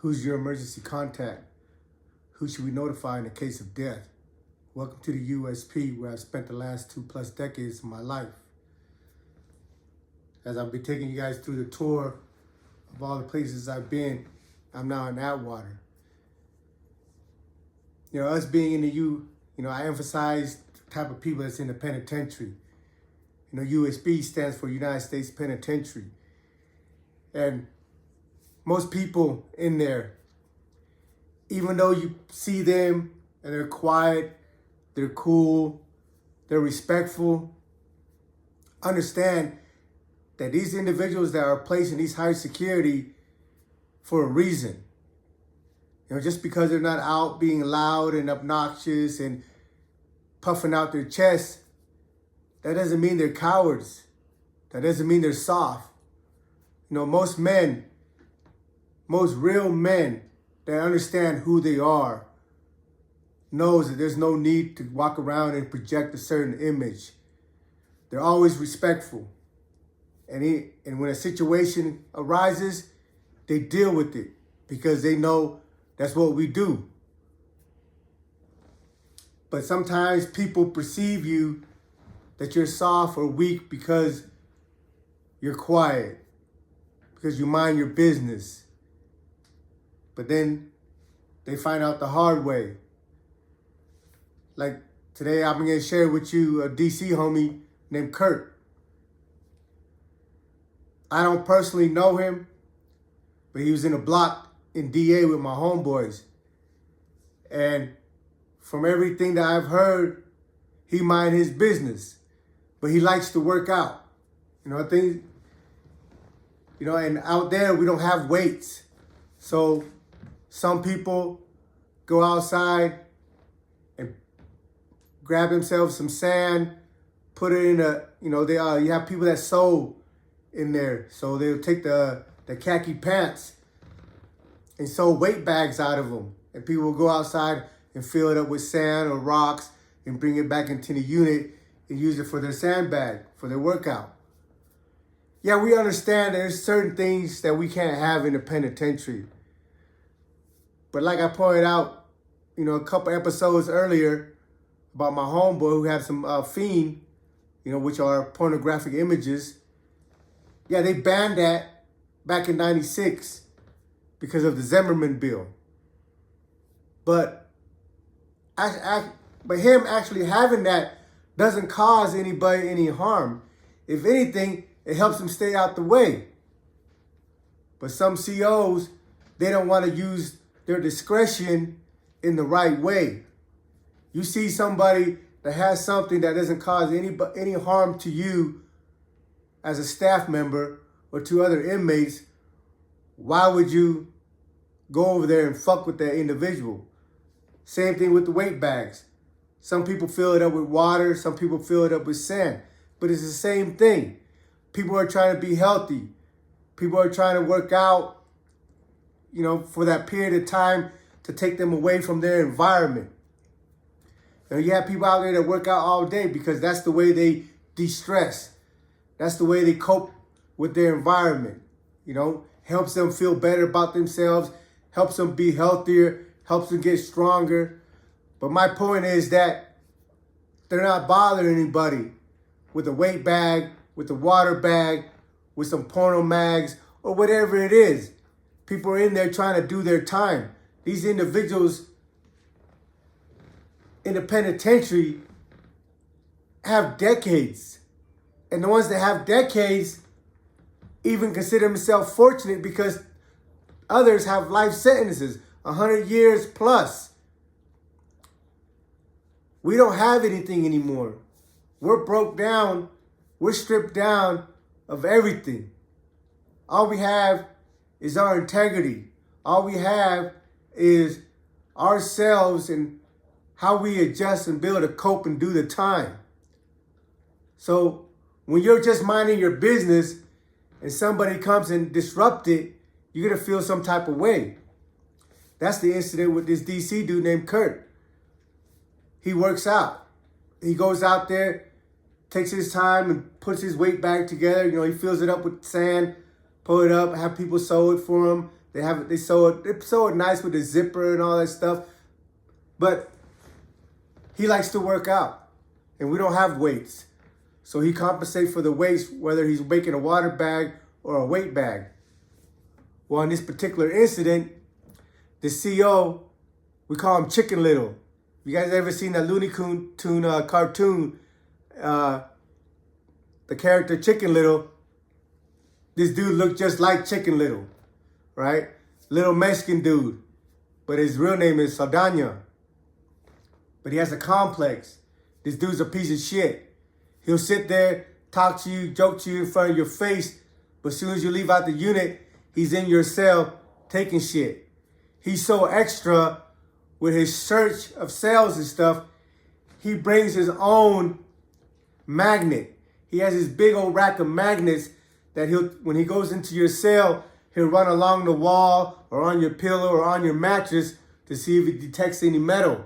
Who's your emergency contact? Who should we notify in the case of death? Welcome to the USP, where I've spent the last 2+ decades of my life. As I'll be taking you guys through the tour of all the places I've been, I'm now in Atwater. Us being in the I emphasize the type of people that's in the penitentiary. USP stands for United States Penitentiary. And most people in there, even though you see them and they're quiet, they're cool, they're respectful, understand that these individuals that are placed in these high security for a reason. Just because they're not out being loud and obnoxious and puffing out their chests, that doesn't mean they're cowards. That doesn't mean they're soft. Most men, most real men that understand who they are, knows that there's no need to walk around and project a certain image. They're always respectful. And when a situation arises, they deal with it because they know that's what we do. But sometimes people perceive you that you're soft or weak because you're quiet, because you mind your business. But then they find out the hard way. Like today, I'm going to share with you a DC homie named Kurt. I don't personally know him, but he was in a block in DA with my homeboys. And from everything that I've heard, he mind his business, but he likes to work out. I think, and out there we don't have weights. So some people go outside and grab themselves some sand, put it in you have people that sew in there. So they'll take the khaki pants and sew weight bags out of them. And people will go outside and fill it up with sand or rocks and bring it back into the unit and use it for their sandbag, for their workout. Yeah, we understand there's certain things that we can't have in the penitentiary. But like I pointed out, a couple episodes earlier about my homeboy who had some fiend, which are pornographic images. Yeah, they banned that back in '96 because of the Zimmerman bill. But him actually having that doesn't cause anybody any harm. If anything, it helps them stay out the way. But some COs, they don't want to use their discretion in the right way. You see somebody that has something that doesn't cause any harm to you as a staff member or to other inmates, why would you go over there and fuck with that individual? Same thing with the weight bags. Some people fill it up with water, some people fill it up with sand, but it's the same thing. People are trying to be healthy. People are trying to work out, for that period of time to take them away from their environment. You have people out there that work out all day because that's the way they de-stress. That's the way they cope with their environment. Helps them feel better about themselves, helps them be healthier, helps them get stronger. But my point is that they're not bothering anybody with a weight bag, with a water bag, with some porno mags, or whatever it is. People are in there trying to do their time. These individuals in the penitentiary have decades. And the ones that have decades even consider themselves fortunate because others have life sentences, 100 years plus. We don't have anything anymore. We're broke down. We're stripped down of everything. All we have is our integrity. All we have is ourselves and how we adjust and be able to cope and do the time. So when you're just minding your business and somebody comes and disrupt it, you're going to feel some type of way. That's the incident with this DC dude named Kurt. He works out. He goes out there, takes his time and puts his weight bag together. He fills it up with sand, pull it up, have people sew it for him, They sew it nice with the zipper and all that stuff. But he likes to work out, and we don't have weights. So he compensates for the weights, whether he's making a water bag or a weight bag. Well, in this particular incident, the CO, we call him Chicken Little. You guys ever seen that Looney Tune cartoon? The character Chicken Little, this dude looked just like Chicken Little, right? Little Mexican dude, but his real name is Saldana. But he has a complex. This dude's a piece of shit. He'll sit there, talk to you, joke to you in front of your face, but as soon as you leave out the unit, he's in your cell taking shit. He's so extra with his search of sales and stuff, he brings his own magnet. He has this big old rack of magnets that when he goes into your cell, he'll run along the wall or on your pillow or on your mattress to see if it detects any metal.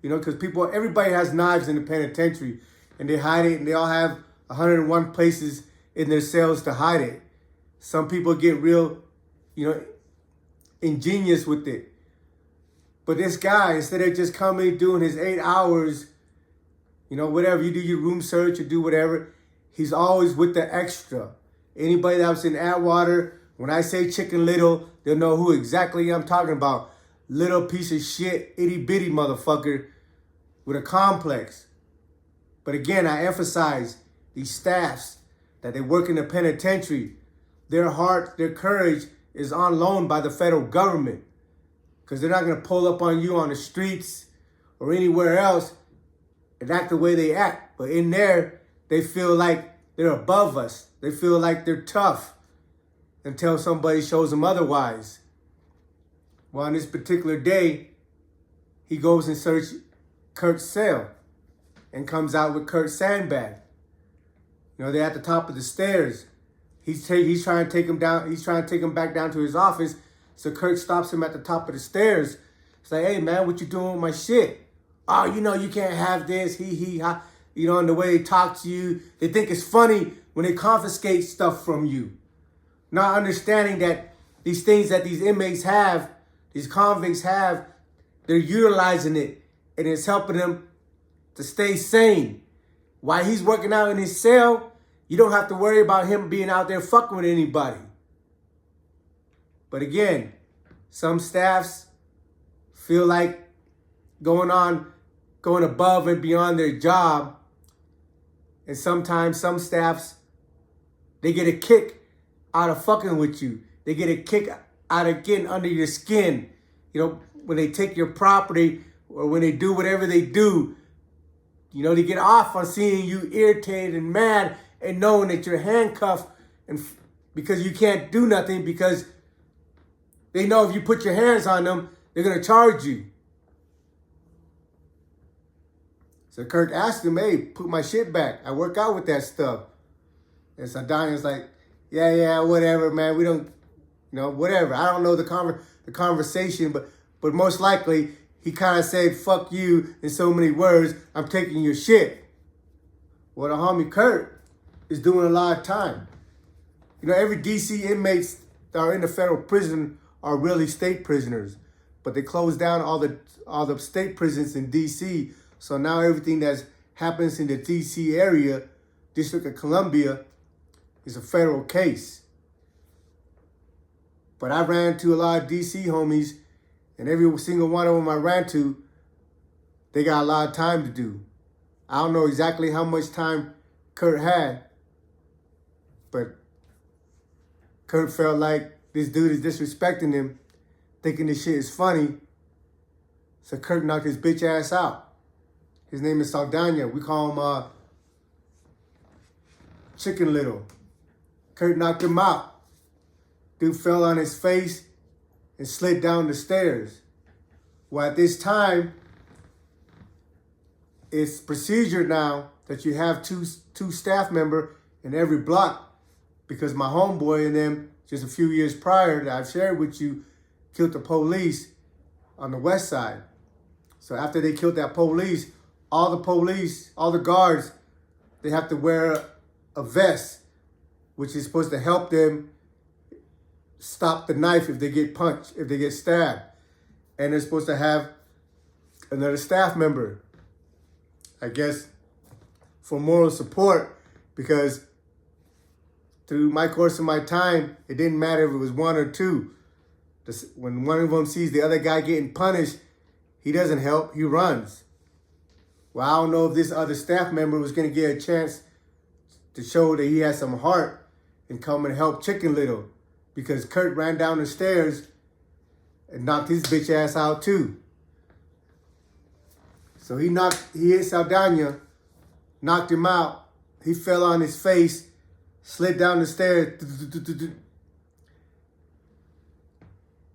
You know, because everybody has knives in the penitentiary, and they hide it, and they all have 101 places in their cells to hide it. Some people get real, ingenious with it. But this guy, instead of just coming, doing his 8 hours, whatever, you do your room search or do whatever, he's always with the extra. Anybody that was in Atwater, when I say Chicken Little, they'll know who exactly I'm talking about. Little piece of shit, itty bitty motherfucker with a complex. But again, I emphasize these staffs that they work in the penitentiary, their heart, their courage is on loan by the federal government. Because they're not going to pull up on you on the streets or anywhere else and act the way they act. But in there, they feel like they're above us. They feel like they're tough until somebody shows them otherwise. Well, on this particular day, he goes and searches Kurt's cell and comes out with Kurt's sandbag. They're at the top of the stairs. He's trying to take him down. He's trying to take him back down to his office. So Kurt stops him at the top of the stairs. It's like, hey, man, what you doing with my shit? Oh, you can't have this. Ha. And the way they talk to you, they think it's funny when they confiscate stuff from you. Not understanding that these things that these inmates have, these convicts have, they're utilizing it, and it's helping them to stay sane. While he's working out in his cell, you don't have to worry about him being out there fucking with anybody. But again, some staffs feel like going above and beyond their job. And sometimes some staffs, they get a kick out of fucking with you. They get a kick out of getting under your skin. When they take your property or when they do whatever they do, they get off on seeing you irritated and mad and knowing that you're handcuffed and because you can't do nothing because they know if you put your hands on them, they're going to charge you. So Kirk asked him, hey, put my shit back. I work out with that stuff. And so Donnie's like, yeah, whatever, man. We don't, whatever. I don't know the conversation, but most likely he kind of said, fuck you in so many words. I'm taking your shit. Well, the homie Kurt is doing a lot of time. Every DC inmates that are in the federal prison are really state prisoners, but they closed down all the state prisons in DC. So now everything that happens in the DC area, District of Columbia, is a federal case. But I ran to a lot of DC homies, and every single one of them I ran to, they got a lot of time to do. I don't know exactly how much time Kurt had, but Kurt felt like this dude is disrespecting him, thinking this shit is funny. So Kurt knocked his bitch ass out. His name is Saldana. We call him Chicken Little. Kurt knocked him out. Dude fell on his face and slid down the stairs. Well, at this time, it's procedure now that you have two staff members in every block because my homeboy and them, just a few years prior that I've shared with you, killed the police on the west side. So after they killed that police, all the guards, they have to wear a vest, which is supposed to help them stop the knife if they get punched, if they get stabbed. And they're supposed to have another staff member, I guess, for moral support, because through my course of my time, it didn't matter if it was one or two. When one of them sees the other guy getting punished, he doesn't help, he runs. Well, I don't know if this other staff member was going to get a chance to show that he has some heart and come and help Chicken Little, because Kurt ran down the stairs and knocked his bitch ass out too. So he hit Saldana, knocked him out. He fell on his face, slid down the stairs.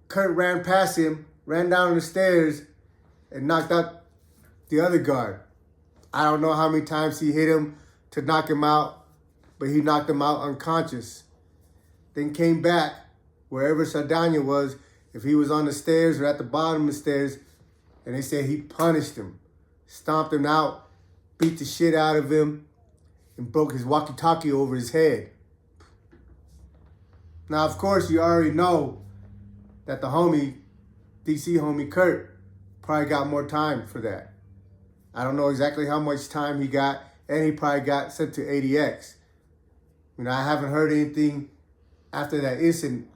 Kurt ran past him, ran down the stairs, and knocked out the other guard. I don't know how many times he hit him to knock him out, but he knocked him out unconscious. Then came back wherever Saldana was, if he was on the stairs or at the bottom of the stairs, and they said he punished him, stomped him out, beat the shit out of him, and broke his walkie-talkie over his head. Now, of course, you already know that the homie, DC homie Kurt, probably got more time for that. I don't know exactly how much time he got, and he probably got sent to ADX. I haven't heard anything after that incident.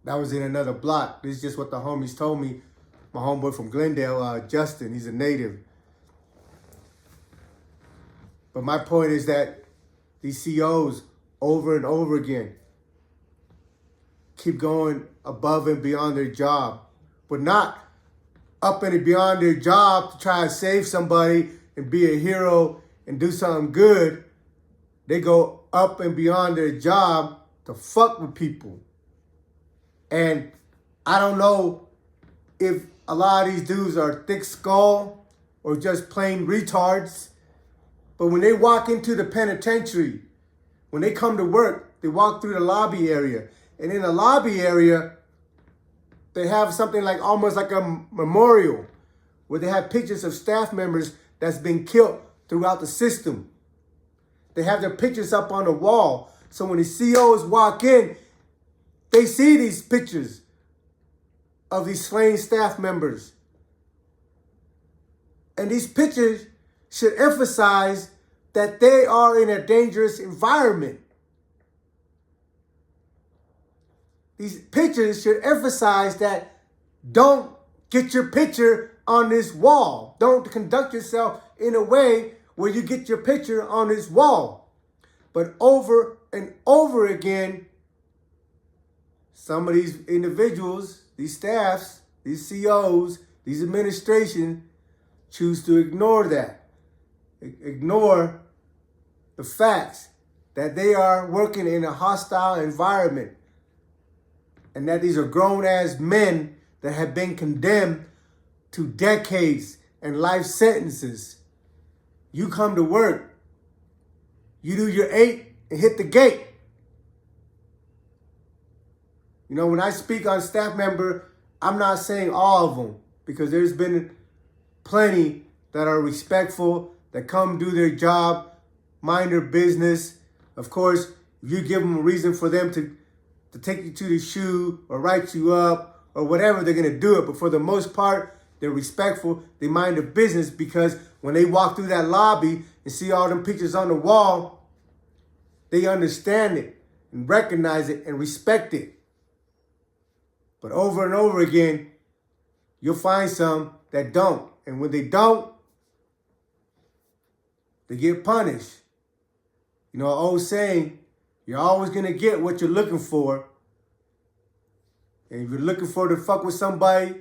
That was in another block. This is just what the homies told me. My homeboy from Glendale, Justin, he's a native. But my point is that these COs, over and over again, keep going above and beyond their job, but not up and beyond their job to try to save somebody and be a hero and do something good. They go up and beyond their job to fuck with people. And I don't know if a lot of these dudes are thick skull or just plain retards, but when they walk into the penitentiary, when they come to work, they walk through the lobby area. And in the lobby area, they have something like almost like a memorial where they have pictures of staff members that's been killed throughout the system. They have their pictures up on the wall. So when the COs walk in, they see these pictures of these slain staff members. And these pictures should emphasize that they are in a dangerous environment. These pictures should emphasize that don't get your picture on this wall. Don't conduct yourself in a way where you get your picture on this wall. But over and over again, some of these individuals, these staffs, these COs, these administrations choose to ignore that. Ignore the facts that they are working in a hostile environment, and that these are grown-ass men that have been condemned to decades and life sentences. You come to work, you do your 8 and hit the gate. When I speak on staff member, I'm not saying all of them, because there's been plenty that are respectful, that come do their job, mind their business. Of course, if you give them a reason for them to take you to the shoe or write you up or whatever, they're going to do it. But for the most part, they're respectful. They mind their business, because when they walk through that lobby and see all them pictures on the wall, they understand it and recognize it and respect it. But over and over again, you'll find some that don't. And when they don't, they get punished. An old saying, you're always going to get what you're looking for. And if you're looking for to fuck with somebody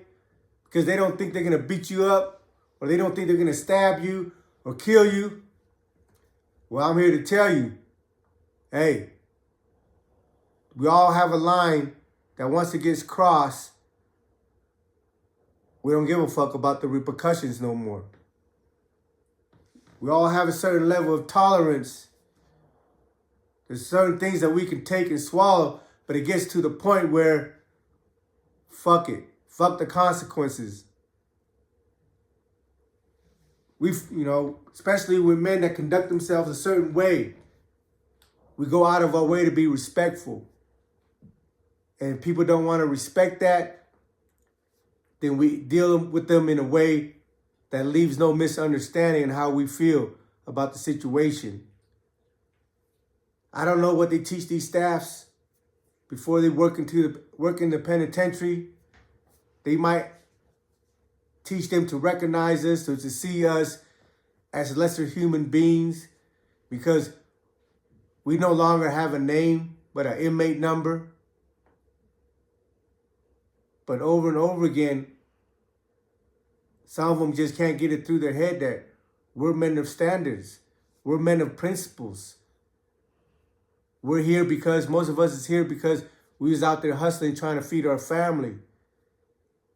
because they don't think they're going to beat you up, or they don't think they're going to stab you or kill you, well, I'm here to tell you, hey, we all have a line that once it gets crossed, we don't give a fuck about the repercussions no more. We all have a certain level of tolerance. There's certain things that we can take and swallow, but it gets to the point where, fuck it. Fuck the consequences. Especially with men that conduct themselves a certain way, we go out of our way to be respectful. and people don't want to respect that, then we deal with them in a way that leaves no misunderstanding in how we feel about the situation. I don't know what they teach these staffs before they work in the penitentiary. They might teach them to recognize us or to see us as lesser human beings because we no longer have a name but an inmate number. But over and over again, some of them just can't get it through their head that we're men of standards. We're men of principles. We're here because, most of us is here because we was out there hustling, trying to feed our family.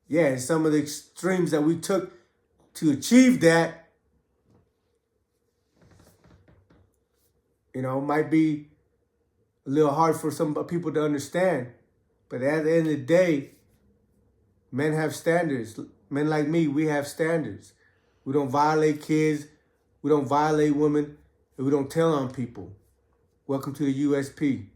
Yeah, and some of the extremes that we took to achieve that, might be a little hard for some people to understand. But at the end of the day, men have standards. Men like me, we have standards. We don't violate kids. We don't violate women. And we don't tell on people. Welcome to the USP.